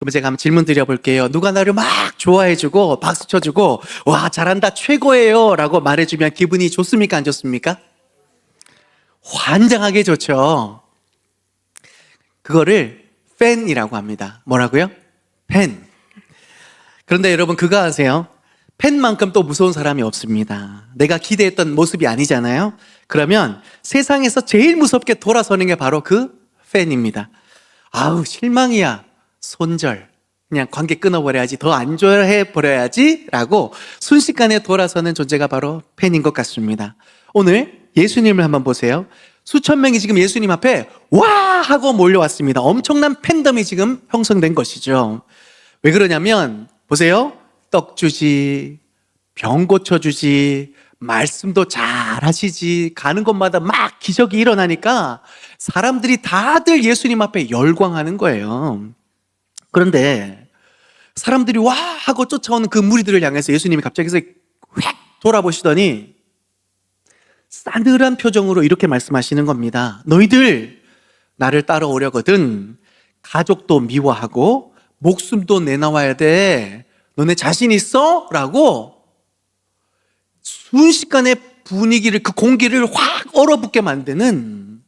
그럼 제가 한번 질문 드려볼게요. 누가 나를 막 좋아해주고 박수 쳐주고 와 잘한다 최고예요 라고 말해주면 기분이 좋습니까 안 좋습니까? 환장하게 좋죠. 그거를 팬이라고 합니다. 뭐라고요? 팬. 그런데 여러분 그거 아세요? 팬만큼 또 무서운 사람이 없습니다. 내가 기대했던 모습이 아니잖아요. 그러면 세상에서 제일 무섭게 돌아서는 게 바로 그 팬입니다. 아우 실망이야. 손절. 그냥 관계 끊어버려야지. 더 안 좋아해버려야지 라고 순식간에 돌아서는 존재가 바로 팬인 것 같습니다. 오늘 예수님을 한번 보세요. 수천 명이 지금 예수님 앞에 와 하고 몰려왔습니다. 엄청난 팬덤이 지금 형성된 것이죠. 왜 그러냐면 보세요. 떡 주지, 병 고쳐주지, 말씀도 잘 하시지, 가는 곳마다 막 기적이 일어나니까 사람들이 다들 예수님 앞에 열광하는 거예요. 그런데 사람들이 와 하고 쫓아오는 그 무리들을 향해서 예수님이 갑자기 휙 돌아보시더니 싸늘한 표정으로 이렇게 말씀하시는 겁니다. 너희들 나를 따라오려거든 가족도 미워하고 목숨도 내놔야 돼. 너네 자신 있어? 라고 순식간에 분위기를, 그 공기를 확 얼어붙게 만드는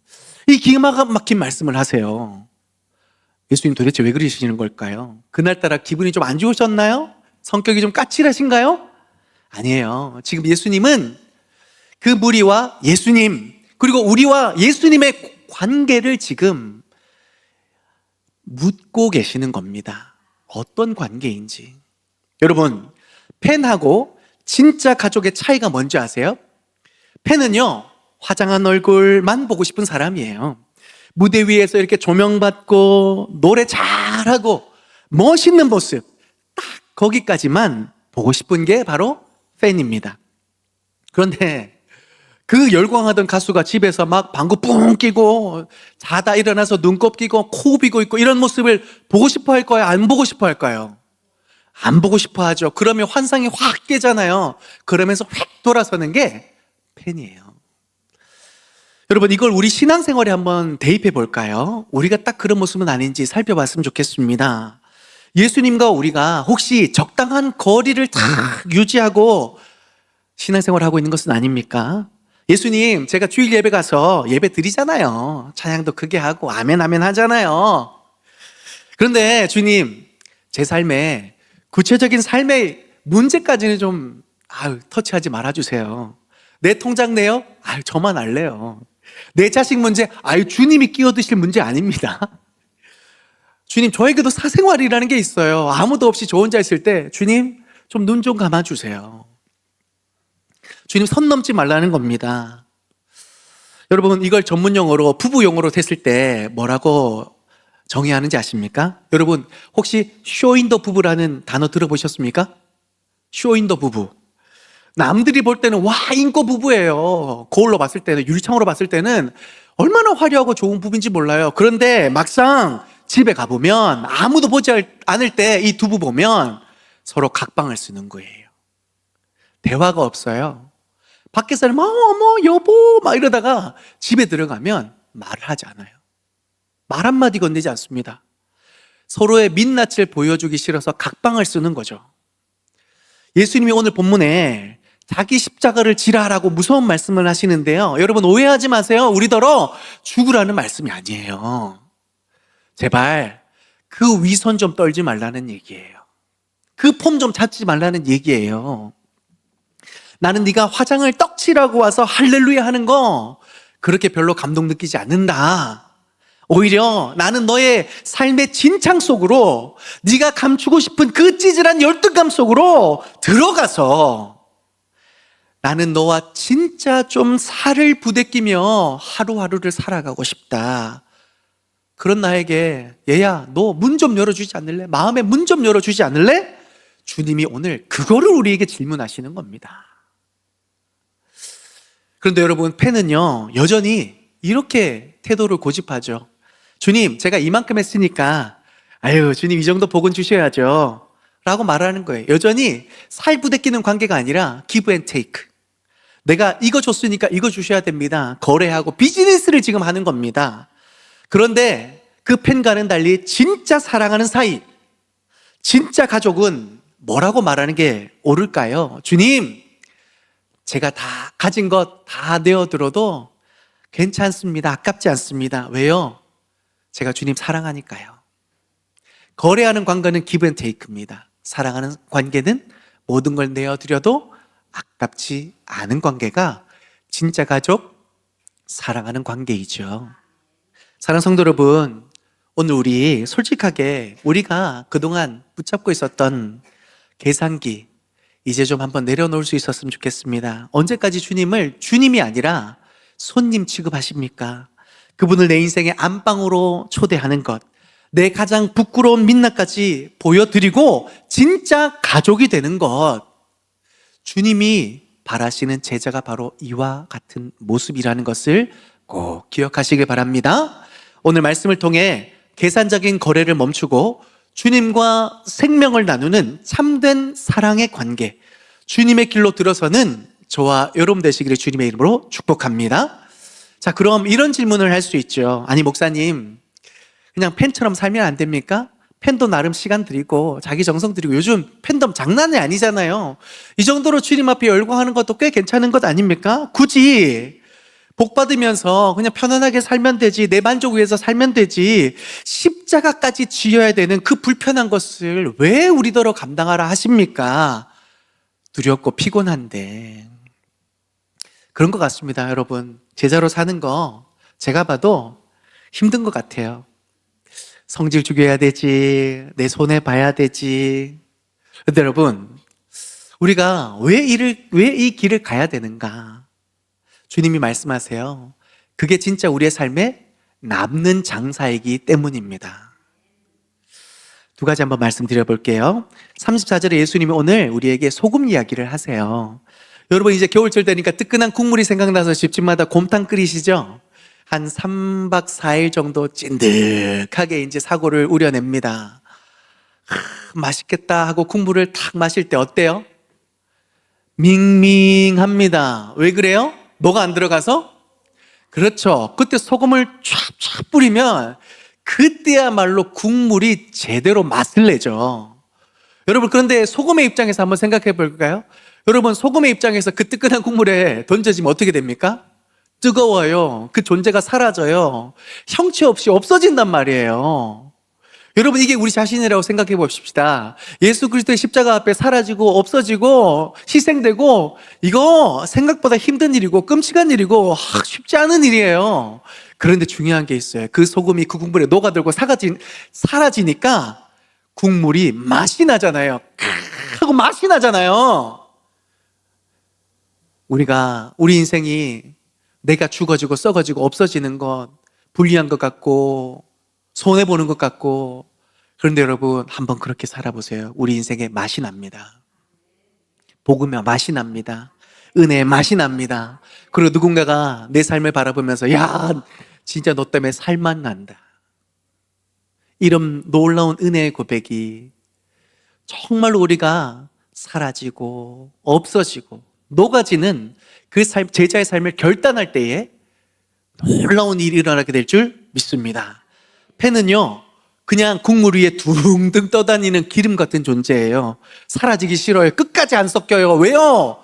이 기가 막힌 말씀을 하세요. 예수님 도대체 왜 그러시는 걸까요? 그날따라 기분이 좀 안 좋으셨나요? 성격이 좀 까칠하신가요? 아니에요. 지금 예수님은 그 무리와 예수님, 그리고 우리와 예수님의 관계를 지금 묻고 계시는 겁니다. 어떤 관계인지. 여러분, 팬하고 진짜 가족의 차이가 뭔지 아세요? 팬은요, 화장한 얼굴만 보고 싶은 사람이에요. 무대 위에서 이렇게 조명받고 노래 잘하고 멋있는 모습 딱 거기까지만 보고 싶은 게 바로 팬입니다. 그런데 그 열광하던 가수가 집에서 막 방구 뿡 끼고 자다 일어나서 눈곱 끼고 코 비고 있고 이런 모습을 보고 싶어 할 거예요? 안 보고 싶어 할까요? 안 보고 싶어 하죠. 그러면 환상이 확 깨잖아요. 그러면서 휙 돌아서는 게 팬이에요. 여러분 이걸 우리 신앙생활에 한번 대입해 볼까요? 우리가 딱 그런 모습은 아닌지 살펴봤으면 좋겠습니다. 예수님과 우리가 혹시 적당한 거리를 딱 유지하고 신앙생활을 하고 있는 것은 아닙니까? 예수님 제가 주일 예배 가서 예배 드리잖아요. 찬양도 크게 하고 아멘 아멘 하잖아요. 그런데 주님 제 삶에 구체적인 삶의 문제까지는 좀 터치하지 말아주세요. 내 통장 내요? 저만 알래요. 내 자식 문제? 주님이 끼어드실 문제 아닙니다. 주님 저에게도 사생활이라는 게 있어요. 아무도 없이 저 혼자 있을 때 주님 좀 눈 좀 감아주세요. 주님 선 넘지 말라는 겁니다. 여러분 이걸 전문 용어로 부부 용어로 했을 때 뭐라고 정의하는지 아십니까? 여러분 혹시 쇼인더 부부라는 단어 들어보셨습니까? 쇼인더 부부. 남들이 볼 때는 와 인고 부부예요. 거울로 봤을 때는, 유리창으로 봤을 때는 얼마나 화려하고 좋은 부부인지 몰라요. 그런데 막상 집에 가보면 아무도 보지 않을 때 이 두 부부 보면 서로 각방을 쓰는 거예요. 대화가 없어요. 밖에서는 어머 여보 막 이러다가 집에 들어가면 말을 하지 않아요. 말 한마디 건네지 않습니다. 서로의 민낯을 보여주기 싫어서 각방을 쓰는 거죠. 예수님이 오늘 본문에 자기 십자가를 지라라고 무서운 말씀을 하시는데요. 여러분 오해하지 마세요. 우리더러 죽으라는 말씀이 아니에요. 제발 그 위선 좀 떨지 말라는 얘기예요. 그 폼 좀 찾지 말라는 얘기예요. 나는 네가 화장을 떡칠하고 와서 할렐루야 하는 거 그렇게 별로 감동 느끼지 않는다. 오히려 나는 너의 삶의 진창 속으로 네가 감추고 싶은 그 찌질한 열등감 속으로 들어가서 나는 너와 진짜 좀 살을 부대끼며 하루하루를 살아가고 싶다. 그런 나에게 얘야 너 문 좀 열어주지 않을래? 마음의 문 좀 열어주지 않을래? 주님이 오늘 그거를 우리에게 질문하시는 겁니다. 그런데 여러분 팬은요 여전히 이렇게 태도를 고집하죠. 주님 제가 이만큼 했으니까 주님 이 정도 복은 주셔야죠 라고 말하는 거예요. 여전히 살 부대끼는 관계가 아니라 give and take. 내가 이거 줬으니까 이거 주셔야 됩니다. 거래하고 비즈니스를 지금 하는 겁니다. 그런데 그 팬과는 달리 진짜 사랑하는 사이, 진짜 가족은 뭐라고 말하는 게 옳을까요? 주님, 제가 다 가진 것 다 내어들어도 괜찮습니다. 아깝지 않습니다. 왜요? 제가 주님 사랑하니까요. 거래하는 관계는 기브 앤 테이크입니다. 사랑하는 관계는 모든 걸 내어드려도 아깝지 않은 관계가 진짜 가족, 사랑하는 관계이죠. 사랑하는 성도 여러분, 오늘 우리 솔직하게 우리가 그동안 붙잡고 있었던 계산기 이제 좀 한번 내려놓을 수 있었으면 좋겠습니다. 언제까지 주님을 주님이 아니라 손님 취급하십니까? 그분을 내 인생의 안방으로 초대하는 것, 내 가장 부끄러운 민낯까지 보여드리고 진짜 가족이 되는 것, 주님이 바라시는 제자가 바로 이와 같은 모습이라는 것을 꼭 기억하시길 바랍니다. 오늘 말씀을 통해 계산적인 거래를 멈추고 주님과 생명을 나누는 참된 사랑의 관계, 주님의 길로 들어서는 저와 여러분 되시기를 주님의 이름으로 축복합니다. 자, 그럼 이런 질문을 할 수 있죠. 아니, 목사님, 그냥 팬처럼 살면 안 됩니까? 팬도 나름 시간 들이고 자기 정성 들이고 요즘 팬덤 장난이 아니잖아요. 이 정도로 주님 앞에 열광하는 것도 꽤 괜찮은 것 아닙니까? 굳이 복 받으면서 그냥 편안하게 살면 되지, 내 만족 위해서 살면 되지, 십자가까지 지어야 되는 그 불편한 것을 왜 우리더러 감당하라 하십니까? 두렵고 피곤한데. 그런 것 같습니다, 여러분. 제자로 사는 거 제가 봐도 힘든 것 같아요. 성질 죽여야 되지, 내 손해 봐야 되지. 근데 여러분, 우리가 왜 이 길을 가야 되는가? 주님이 말씀하세요. 그게 진짜 우리의 삶에 남는 장사이기 때문입니다. 두 가지 한번 말씀드려 볼게요. 34절에 예수님이 오늘 우리에게 소금 이야기를 하세요. 여러분, 이제 겨울철 되니까 뜨끈한 국물이 생각나서 집집마다 곰탕 끓이시죠? 한 3박 4일 정도 찐득하게 이제 사골을 우려냅니다. 맛있겠다 하고 국물을 탁 마실 때 어때요? 밍밍합니다. 왜 그래요? 뭐가 안 들어가서? 그렇죠. 그때 소금을 쫙쫙 뿌리면 그때야말로 국물이 제대로 맛을 내죠. 여러분, 그런데 소금의 입장에서 한번 생각해 볼까요? 여러분, 소금의 입장에서 그 뜨끈한 국물에 던져지면 어떻게 됩니까? 뜨거워요. 그 존재가 사라져요. 형체 없이 없어진단 말이에요. 여러분, 이게 우리 자신이라고 생각해 봅시다. 예수 그리스도의 십자가 앞에 사라지고 없어지고 희생되고, 이거 생각보다 힘든 일이고 끔찍한 일이고 쉽지 않은 일이에요. 그런데 중요한 게 있어요. 그 소금이 그 국물에 녹아들고 사라지니까 국물이 맛이 나잖아요. 하고 맛이 나잖아요. 우리 인생이 내가 죽어지고 썩어지고 없어지는 것, 불리한 것 같고 손해보는 것 같고, 그런데 여러분, 한번 그렇게 살아보세요. 우리 인생에 맛이 납니다. 복음의 맛이 납니다. 은혜의 맛이 납니다. 그리고 누군가가 내 삶을 바라보면서 야, 진짜 너 때문에 살맛 난다, 이런 놀라운 은혜의 고백이 정말로 우리가 사라지고 없어지고 녹아지는 그 삶, 제자의 삶을 결단할 때에 놀라운 일이 일어나게 될 줄 믿습니다. 팬은요, 그냥 국물 위에 둥둥 떠다니는 기름 같은 존재예요. 사라지기 싫어요. 끝까지 안 섞여요. 왜요?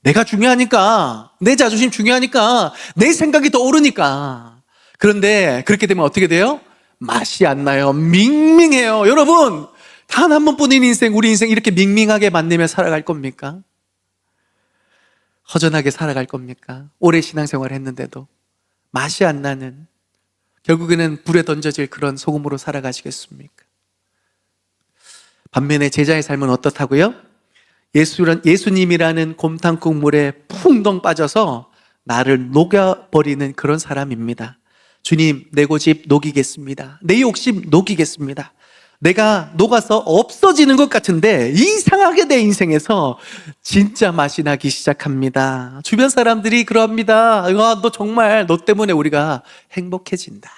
내가 중요하니까, 내 자존심 중요하니까, 내 생각이 더 오르니까. 그런데 그렇게 되면 어떻게 돼요? 맛이 안 나요. 밍밍해요. 여러분, 단 한 번뿐인 인생, 우리 인생 이렇게 밍밍하게 만내며 살아갈 겁니까? 허전하게 살아갈 겁니까? 오래 신앙생활을 했는데도 맛이 안 나는, 결국에는 불에 던져질 그런 소금으로 살아가시겠습니까? 반면에 제자의 삶은 어떻다고요? 예수님이라는 곰탕 국물에 풍덩 빠져서 나를 녹여버리는 그런 사람입니다. 주님, 내 고집 녹이겠습니다. 내 욕심 녹이겠습니다. 내가 녹아서 없어지는 것 같은데 이상하게 내 인생에서 진짜 맛이 나기 시작합니다. 주변 사람들이 그럽니다. 너 정말, 너 때문에 우리가 행복해진다.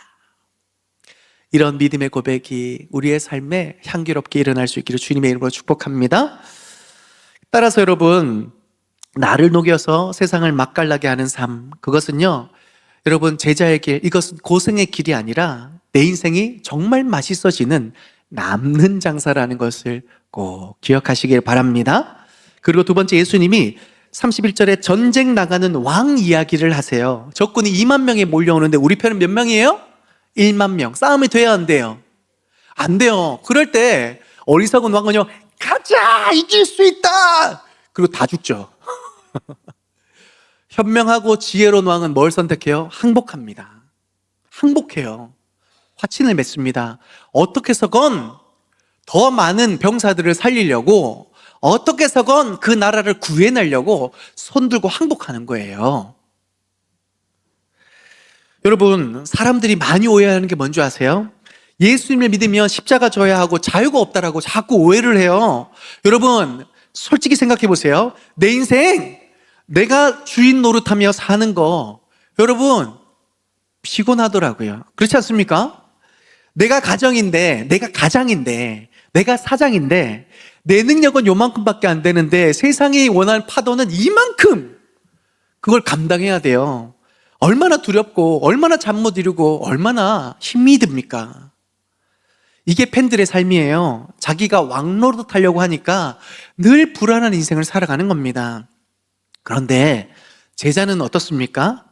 이런 믿음의 고백이 우리의 삶에 향기롭게 일어날 수 있기를 주님의 이름으로 축복합니다. 따라서 여러분, 나를 녹여서 세상을 맛깔나게 하는 삶, 그것은요, 여러분, 제자의 길, 이것은 고생의 길이 아니라 내 인생이 정말 맛있어지는 남는 장사라는 것을 꼭 기억하시길 바랍니다. 그리고 두 번째, 예수님이 31절에 전쟁 나가는 왕 이야기를 하세요. 적군이 2만 명이 몰려오는데 우리 편은 몇 명이에요? 1만 명. 싸움이 돼야 안 돼요? 안 돼요. 그럴 때 어리석은 왕은요, 가자! 이길 수 있다! 그리고 다 죽죠. 현명하고 지혜로운 왕은 뭘 선택해요? 항복합니다. 항복해요. 화친을 맺습니다. 어떻게 해서건 더 많은 병사들을 살리려고, 어떻게 해서건 그 나라를 구해내려고 손들고 항복하는 거예요. 여러분, 사람들이 많이 오해하는 게 뭔지 아세요? 예수님을 믿으면 십자가 져야 하고 자유가 없다라고 자꾸 오해를 해요. 여러분, 솔직히 생각해 보세요. 내 인생, 내가 주인 노릇하며 사는 거, 여러분, 피곤하더라고요. 그렇지 않습니까? 내가 가정인데, 내가 가장인데, 내가 사장인데, 내 능력은 요만큼밖에 안 되는데 세상이 원하는 파도는 이만큼, 그걸 감당해야 돼요. 얼마나 두렵고 얼마나 잠 못 이루고 얼마나 힘이 듭니까? 이게 팬들의 삶이에요. 자기가 왕노릇 하려고 하니까 늘 불안한 인생을 살아가는 겁니다. 그런데 제자는 어떻습니까?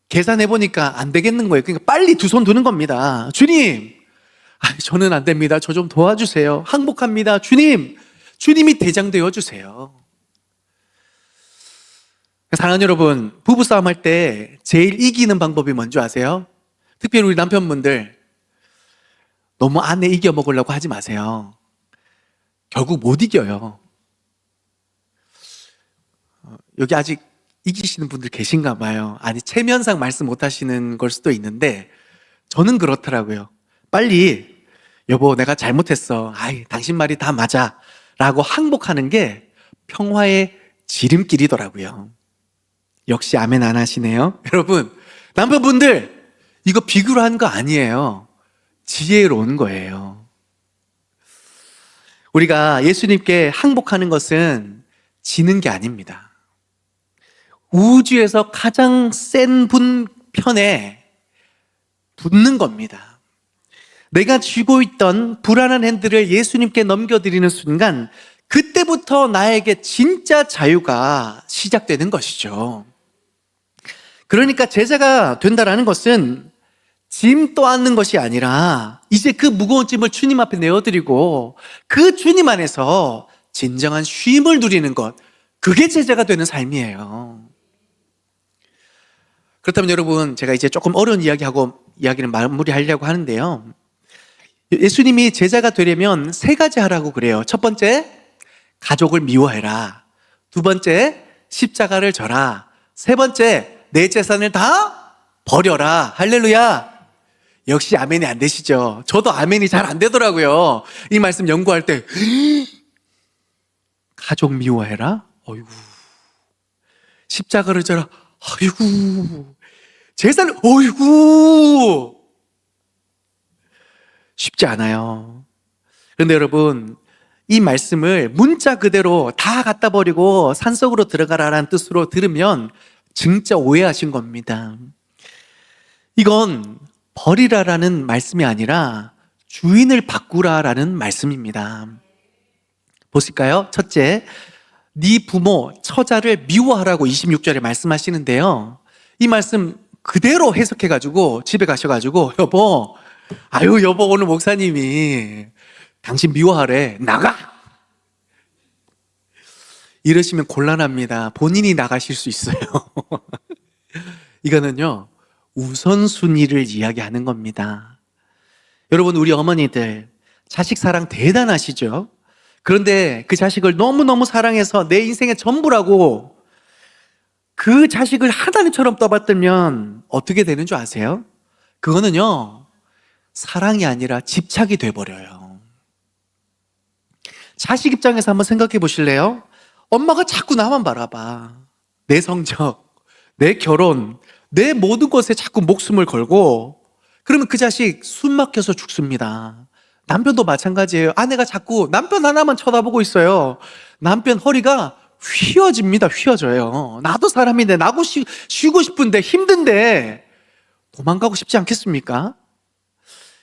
계산해 보니까 안 되겠는 거예요. 그러니까 빨리 두 손 드는 겁니다. 주님, 저는 안 됩니다. 저 좀 도와주세요. 항복합니다. 주님, 주님이 대장 되어주세요. 사랑하는 여러분, 부부싸움 할 때 제일 이기는 방법이 뭔지 아세요? 특별히 우리 남편분들, 너무 아내 이겨먹으려고 하지 마세요. 결국 못 이겨요. 여기 아직 이기시는 분들 계신가 봐요. 아니, 체면상 말씀 못 하시는 걸 수도 있는데 저는 그렇더라고요. 빨리 여보, 내가 잘못했어. 당신 말이 다 맞아 라고 항복하는 게 평화의 지름길이더라고요. 역시 아멘 안 하시네요. 여러분, 남편분들, 이거 비교로 한 거 아니에요. 지혜로운 거예요. 우리가 예수님께 항복하는 것은 지는 게 아닙니다. 우주에서 가장 센 분 편에 붙는 겁니다. 내가 쥐고 있던 불안한 핸들을 예수님께 넘겨드리는 순간, 그때부터 나에게 진짜 자유가 시작되는 것이죠. 그러니까 제자가 된다라는 것은 짐 떠안는 것이 아니라 이제 그 무거운 짐을 주님 앞에 내어드리고 그 주님 안에서 진정한 쉼을 누리는 것, 그게 제자가 되는 삶이에요. 그렇다면 여러분, 제가 이제 조금 어려운 이야기를 마무리하려고 하는데요. 예수님이 제자가 되려면 세 가지 하라고 그래요. 첫 번째, 가족을 미워해라. 두 번째, 십자가를 져라. 세 번째, 내 재산을 다 버려라. 할렐루야. 역시 아멘이 안 되시죠? 저도 아멘이 잘 안 되더라고요. 이 말씀 연구할 때 가족 미워해라? 어이구. 십자가를 져라? 어이구. 재산을, 어이구. 쉽지 않아요. 그런데 여러분, 이 말씀을 문자 그대로 다 갖다 버리고 산속으로 들어가라라는 뜻으로 들으면 진짜 오해하신 겁니다. 이건 버리라라는 말씀이 아니라 주인을 바꾸라라는 말씀입니다. 보실까요? 첫째, 네 부모, 처자를 미워하라고 26절에 말씀하시는데요. 이 말씀 그대로 해석해가지고 집에 가셔가지고 여보, 여보, 오늘 목사님이 당신 미워하래. 나가! 이러시면 곤란합니다. 본인이 나가실 수 있어요. 이거는요, 우선순위를 이야기하는 겁니다. 여러분, 우리 어머니들 자식 사랑 대단하시죠? 그런데 그 자식을 너무너무 사랑해서 내 인생의 전부라고 그 자식을 하나님처럼 떠받들면 어떻게 되는 줄 아세요? 그거는요, 사랑이 아니라 집착이 돼버려요. 자식 입장에서 한번 생각해 보실래요? 엄마가 자꾸 나만 바라봐. 내 성적, 내 결혼, 내 모든 것에 자꾸 목숨을 걸고, 그러면 그 자식 숨 막혀서 죽습니다. 남편도 마찬가지예요. 아내가 자꾸 남편 하나만 쳐다보고 있어요. 남편 허리가 휘어집니다. 휘어져요. 나도 사람인데, 나도 쉬고 싶은데, 힘든데 도망가고 싶지 않겠습니까?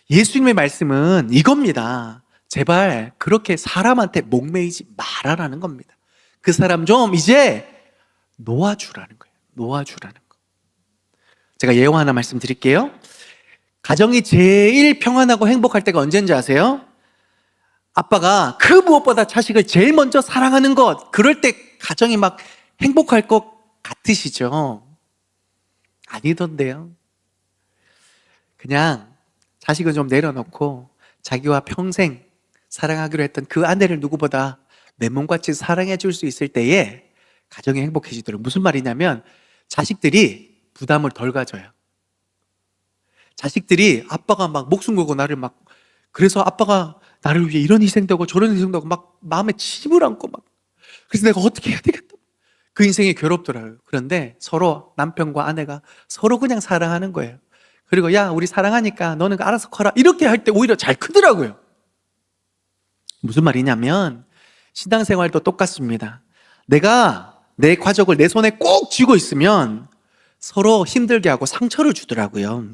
예수님의 말씀은 이겁니다. 제발 그렇게 사람한테 목매이지 말아라는 겁니다. 그 사람 좀 이제 놓아주라는 거예요. 놓아주라는 거. 제가 예화 하나 말씀드릴게요. 가정이 제일 평안하고 행복할 때가 언제인지 아세요? 아빠가 그 무엇보다 자식을 제일 먼저 사랑하는 것, 그럴 때 가정이 막 행복할 것 같으시죠? 아니던데요. 그냥 자식은 좀 내려놓고 자기와 평생 사랑하기로 했던 그 아내를 누구보다 내 몸같이 사랑해 줄 수 있을 때에 가정이 행복해지도록. 무슨 말이냐면 자식들이 부담을 덜 가져요. 자식들이 아빠가 막 목숨 걸고 나를 막, 그래서 아빠가 나를 위해 이런 희생도 하고 저런 희생도 하고 막 마음에 짐을 안고 막, 그래서 내가 어떻게 해야 되겠다. 그 인생이 괴롭더라고요. 그런데 서로 남편과 아내가 서로 그냥 사랑하는 거예요. 그리고 야, 우리 사랑하니까 너는 알아서 커라, 이렇게 할 때 오히려 잘 크더라고요. 무슨 말이냐면 신앙생활도 똑같습니다. 내가 내 가족을 내 손에 꼭 쥐고 있으면 서로 힘들게 하고 상처를 주더라고요.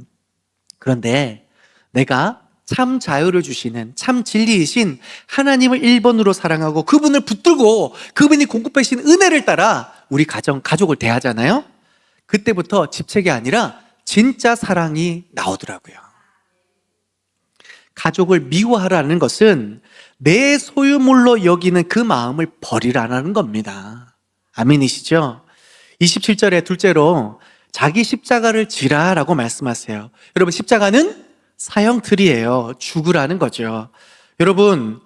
그런데 내가 참 자유를 주시는 참 진리이신 하나님을 1번으로 사랑하고 그분을 붙들고 그분이 공급하신 은혜를 따라 우리 가족을 대하잖아요. 그때부터 집착이 아니라 진짜 사랑이 나오더라고요. 가족을 미워하라는 것은 내 소유물로 여기는 그 마음을 버리라는 겁니다. 아멘이시죠? 27절에 둘째로 자기 십자가를 지라라고 말씀하세요. 여러분, 십자가는 사형틀이에요. 죽으라는 거죠. 여러분,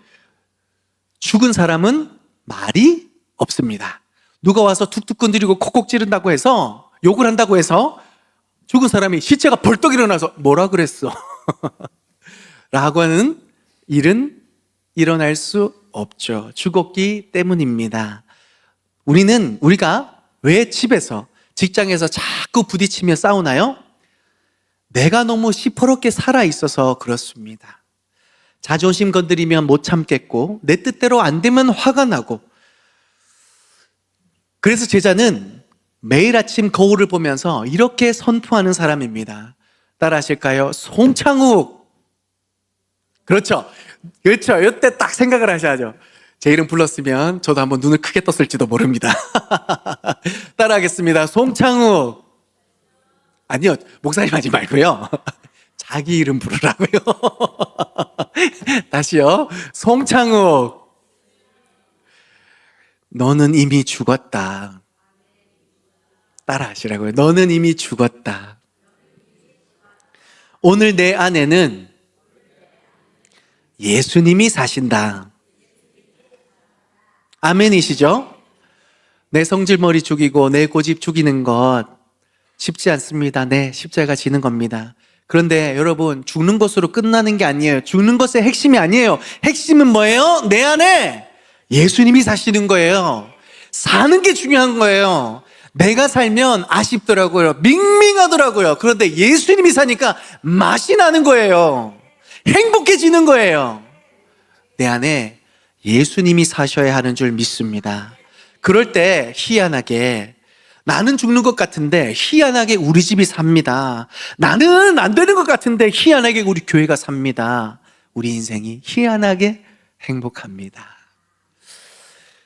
죽은 사람은 말이 없습니다. 누가 와서 툭툭 건드리고 콕콕 찌른다고 해서, 욕을 한다고 해서 죽은 사람이 시체가 벌떡 일어나서 뭐라 그랬어? 라고 하는 일은 일어날 수 없죠. 죽었기 때문입니다. 우리가 왜 집에서, 직장에서 자꾸 부딪히며 싸우나요? 내가 너무 시퍼렇게 살아 있어서 그렇습니다. 자존심 건드리면 못 참겠고 내 뜻대로 안 되면 화가 나고. 그래서 제자는 매일 아침 거울을 보면서 이렇게 선포하는 사람입니다. 따라 하실까요? 송창욱. 그렇죠. 이때 딱 생각을 하셔야죠. 제 이름 불렀으면 저도 한번 눈을 크게 떴을지도 모릅니다. 따라 하겠습니다. 송창욱. 아니요, 목사님 하지 말고요. 자기 이름 부르라고요. 다시요. 송창욱. 너는 이미 죽었다. 따라 하시라고요. 너는 이미 죽었다. 오늘 내 안에는 예수님이 사신다. 아멘이시죠? 내 성질머리 죽이고 내 고집 죽이는 것 쉽지 않습니다. 네, 십자가 지는 겁니다. 그런데 여러분, 죽는 것으로 끝나는 게 아니에요. 죽는 것의 핵심이 아니에요. 핵심은 뭐예요? 내 안에 예수님이 사시는 거예요. 사는 게 중요한 거예요. 내가 살면 아쉽더라고요. 밍밍하더라고요. 그런데 예수님이 사니까 맛이 나는 거예요. 행복해지는 거예요. 내 안에 예수님이 사셔야 하는 줄 믿습니다. 그럴 때 희한하게 나는 죽는 것 같은데 희한하게 우리 집이 삽니다. 나는 안 되는 것 같은데 희한하게 우리 교회가 삽니다. 우리 인생이 희한하게 행복합니다.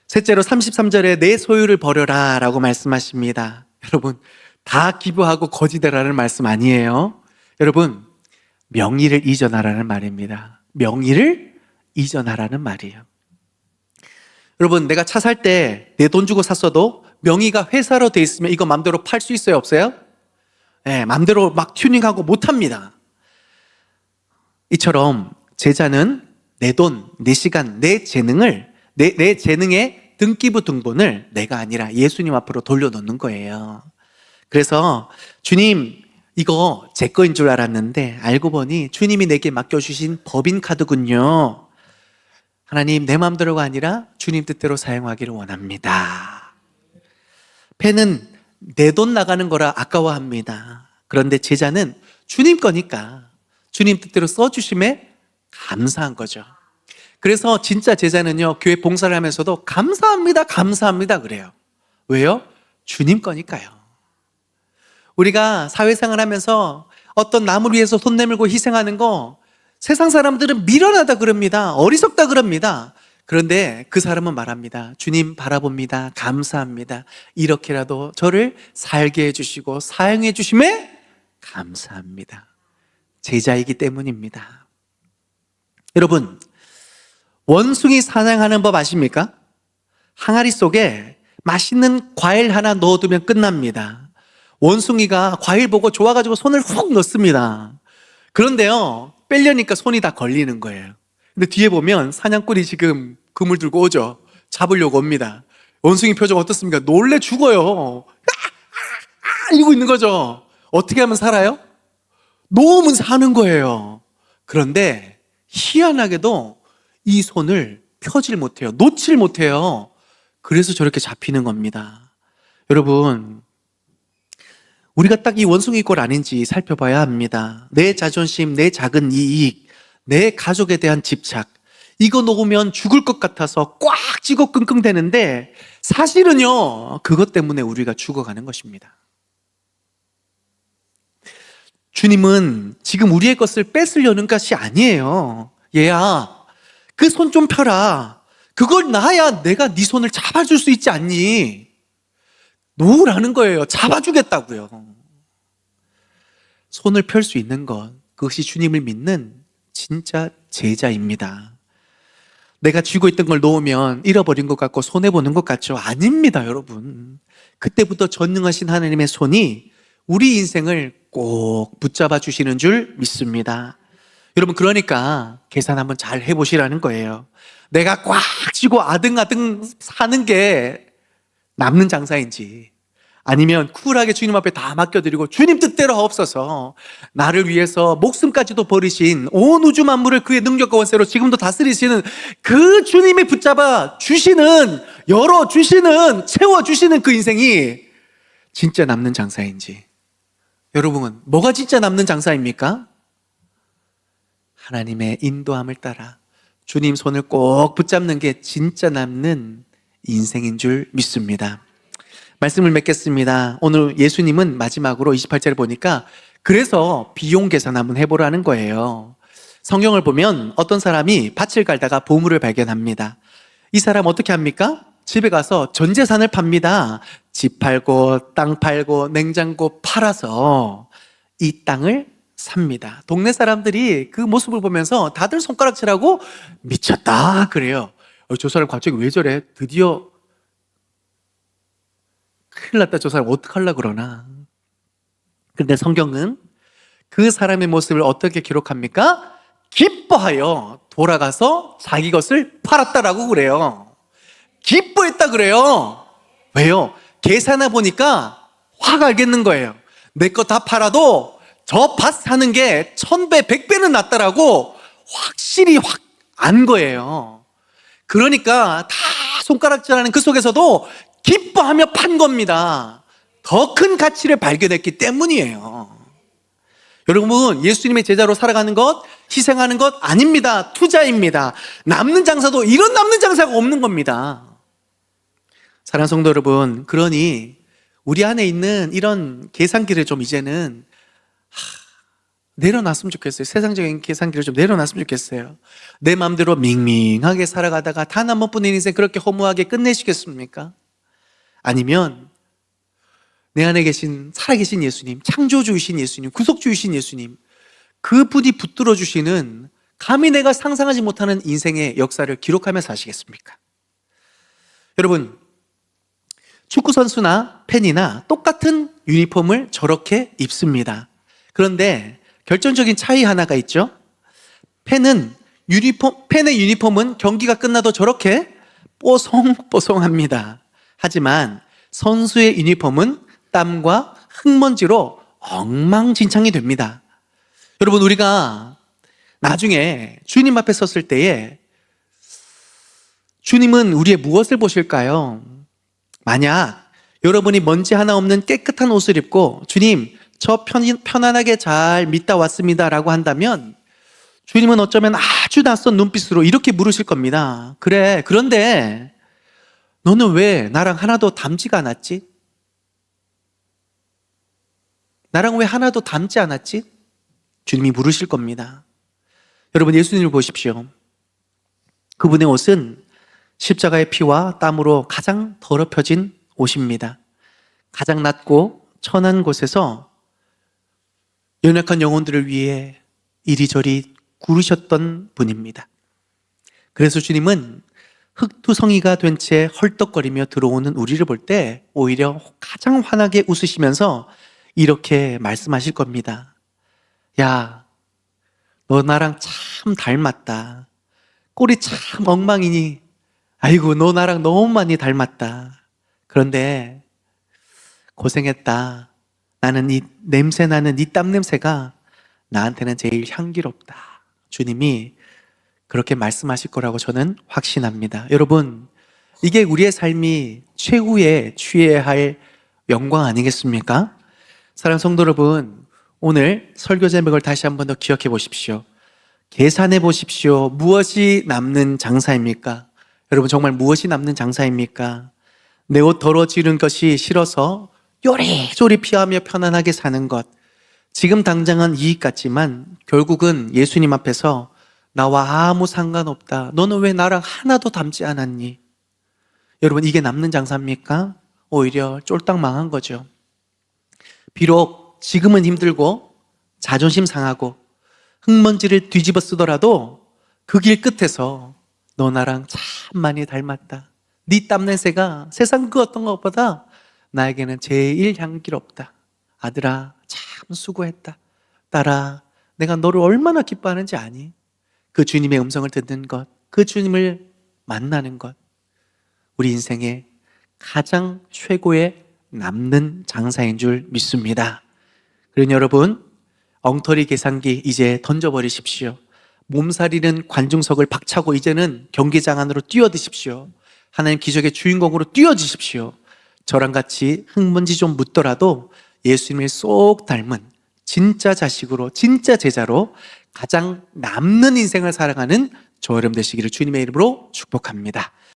셋째로 33절에 내 소유를 버려라 라고 말씀하십니다. 여러분, 다 기부하고 거지되라는 말씀 아니에요. 여러분, 명의를 이전하라는 말입니다. 명의를 이전하라는 말이에요. 여러분, 내가 차 살 때 내 돈 주고 샀어도 명의가 회사로 돼 있으면 이거 맘대로 팔 수 있어요, 없어요? 네, 맘대로 막 튜닝하고 못 합니다. 이처럼 제자는 내 돈, 내 시간, 내 재능을, 내 재능의 등기부 등본을 내가 아니라 예수님 앞으로 돌려놓는 거예요. 그래서 주님, 이거 제 거인 줄 알았는데 알고 보니 주님이 내게 맡겨주신 법인카드군요. 하나님, 내 마음대로가 아니라 주님 뜻대로 사용하기를 원합니다. 펜은 내 돈 나가는 거라 아까워합니다. 그런데 제자는 주님 거니까 주님 뜻대로 써주심에 감사한 거죠. 그래서 진짜 제자는요, 교회 봉사를 하면서도 감사합니다, 감사합니다 그래요. 왜요? 주님 거니까요. 우리가 사회생활 하면서 어떤 남을 위해서 손 내밀고 희생하는 거 세상 사람들은 미련하다 그럽니다. 어리석다 그럽니다. 그런데 그 사람은 말합니다. 주님 바라봅니다. 감사합니다. 이렇게라도 저를 살게 해주시고 사용해 주심에 감사합니다. 제자이기 때문입니다. 여러분, 원숭이 사냥하는 법 아십니까? 항아리 속에 맛있는 과일 하나 넣어두면 끝납니다. 원숭이가 과일 보고 좋아가지고 손을 훅 넣습니다. 그런데요, 빼려니까 손이 다 걸리는 거예요. 근데 뒤에 보면 사냥꾼이 지금 그물 들고 오죠. 잡으려고 옵니다. 원숭이 표정 어떻습니까? 놀래 죽어요. 이러고 있는 거죠. 어떻게 하면 살아요? 놓으면 사는 거예요. 그런데 희한하게도 이 손을 펴질 못해요. 놓질 못해요. 그래서 저렇게 잡히는 겁니다. 여러분, 우리가 딱 이 원숭이 꼴 아닌지 살펴봐야 합니다. 내 자존심, 내 작은 이익, 내 가족에 대한 집착, 이거 놓으면 죽을 것 같아서 꽉 쥐고 끙끙대는데 사실은요, 그것 때문에 우리가 죽어가는 것입니다. 주님은 지금 우리의 것을 뺏으려는 것이 아니에요. 얘야, 그 손 좀 펴라. 그걸 놔야 내가 네 손을 잡아줄 수 있지 않니? 놓으라는 거예요. 잡아주겠다고요. 손을 펼 수 있는 것, 그것이 주님을 믿는 진짜 제자입니다. 내가 쥐고 있던 걸 놓으면 잃어버린 것 같고 손해보는 것 같죠? 아닙니다, 여러분. 그때부터 전능하신 하나님의 손이 우리 인생을 꼭 붙잡아 주시는 줄 믿습니다. 여러분, 그러니까 계산 한번 잘 해보시라는 거예요. 내가 꽉 쥐고 아등아등 사는 게 남는 장사인지, 아니면 쿨하게 주님 앞에 다 맡겨드리고 주님 뜻대로 하옵소서, 나를 위해서 목숨까지도 버리신 온 우주 만물을 그의 능력과 원세로 지금도 다스리시는 그 주님이 붙잡아 주시는, 열어주시는, 채워주시는 그 인생이 진짜 남는 장사인지. 여러분은 뭐가 진짜 남는 장사입니까? 하나님의 인도함을 따라 주님 손을 꼭 붙잡는 게 진짜 남는 인생인 줄 믿습니다. 말씀을 맺겠습니다. 오늘 예수님은 마지막으로 28절을 보니까 그래서 비용 계산 한번 해보라는 거예요. 성경을 보면 어떤 사람이 밭을 갈다가 보물을 발견합니다. 이 사람 어떻게 합니까? 집에 가서 전 재산을 팝니다. 집 팔고 땅 팔고 냉장고 팔아서 이 땅을 삽니다. 동네 사람들이 그 모습을 보면서 다들 손가락질하고 미쳤다 그래요. 저 사람 갑자기 왜 저래? 드디어 큰일 났다. 저 사람 어떡하려고 그러나. 근데 성경은 그 사람의 모습을 어떻게 기록합니까? 기뻐하여 돌아가서 자기 것을 팔았다라고 그래요. 기뻐했다 그래요. 왜요? 계산해 보니까 확 알겠는 거예요. 내 거 다 팔아도 저 밭 사는 게 1000배, 100배는 낫다라고 확실히 확 안 거예요. 그러니까 다 손가락질하는 그 속에서도 기뻐하며 판 겁니다. 더 큰 가치를 발견했기 때문이에요. 여러분, 예수님의 제자로 살아가는 것, 희생하는 것 아닙니다. 투자입니다. 남는 장사도 이런 남는 장사가 없는 겁니다. 사랑하는 성도 여러분, 그러니 우리 안에 있는 이런 계산기를 좀 이제는 내려놨으면 좋겠어요. 세상적인 계산기를 좀 내려놨으면 좋겠어요. 내 마음대로 밍밍하게 살아가다가 단 한 번뿐인 인생 그렇게 허무하게 끝내시겠습니까? 아니면 내 안에 계신 살아계신 예수님, 창조주이신 예수님, 구속주이신 예수님, 그분이 붙들어 주시는 감히 내가 상상하지 못하는 인생의 역사를 기록하며 사시겠습니까? 여러분, 축구선수나 팬이나 똑같은 유니폼을 저렇게 입습니다. 그런데 결정적인 차이 하나가 있죠. 팬의 유니폼은 경기가 끝나도 저렇게 뽀송뽀송합니다. 하지만 선수의 유니폼은 땀과 흙먼지로 엉망진창이 됩니다. 여러분, 우리가 나중에 주님 앞에 섰을 때에 주님은 우리의 무엇을 보실까요? 만약 여러분이 먼지 하나 없는 깨끗한 옷을 입고 주님, 저 편안하게 잘 믿다 왔습니다 라고 한다면 주님은 어쩌면 아주 낯선 눈빛으로 이렇게 물으실 겁니다. 그래, 그런데 너는 왜 나랑 하나도 닮지가 않았지? 나랑 왜 하나도 닮지 않았지? 주님이 물으실 겁니다. 여러분, 예수님을 보십시오. 그분의 옷은 십자가의 피와 땀으로 가장 더럽혀진 옷입니다. 가장 낮고 천한 곳에서 연약한 영혼들을 위해 이리저리 구르셨던 분입니다. 그래서 주님은 흙투성이가 된 채 헐떡거리며 들어오는 우리를 볼 때 오히려 가장 환하게 웃으시면서 이렇게 말씀하실 겁니다. 야, 너 나랑 참 닮았다. 꼴이 참 엉망이니, 아이고, 너 나랑 너무 많이 닮았다. 그런데 고생했다. 나는 이 냄새 나는 이 땀 냄새가 나한테는 제일 향기롭다. 주님이 그렇게 말씀하실 거라고 저는 확신합니다. 여러분, 이게 우리의 삶이 최후에 취해야 할 영광 아니겠습니까? 사랑하는 성도 여러분, 오늘 설교 제목을 다시 한 번 더 기억해 보십시오. 계산해 보십시오. 무엇이 남는 장사입니까? 여러분, 정말 무엇이 남는 장사입니까? 내 옷 더러워지는 것이 싫어서 요리조리 피하며 편안하게 사는 것. 지금 당장은 이익 같지만 결국은 예수님 앞에서 나와 아무 상관없다. 너는 왜 나랑 하나도 닮지 않았니? 여러분, 이게 남는 장사입니까? 오히려 쫄딱 망한 거죠. 비록 지금은 힘들고 자존심 상하고 흙먼지를 뒤집어 쓰더라도 그 길 끝에서 너 나랑 참 많이 닮았다. 네 땀 냄새가 세상 그 어떤 것보다 나에게는 제일 향기롭다. 아들아, 참 수고했다. 딸아, 내가 너를 얼마나 기뻐하는지 아니? 그 주님의 음성을 듣는 것, 그 주님을 만나는 것, 우리 인생의 가장 최고의 남는 장사인 줄 믿습니다. 그러니 여러분, 엉터리 계산기 이제 던져버리십시오. 몸살이는 관중석을 박차고 이제는 경기장 안으로 뛰어드십시오. 하나님 기적의 주인공으로 뛰어드십시오. 저랑 같이 흙먼지 좀 묻더라도 예수님을 쏙 닮은 진짜 자식으로, 진짜 제자로 가장 남는 인생을 살아가는 저 여러분 되시기를 주님의 이름으로 축복합니다.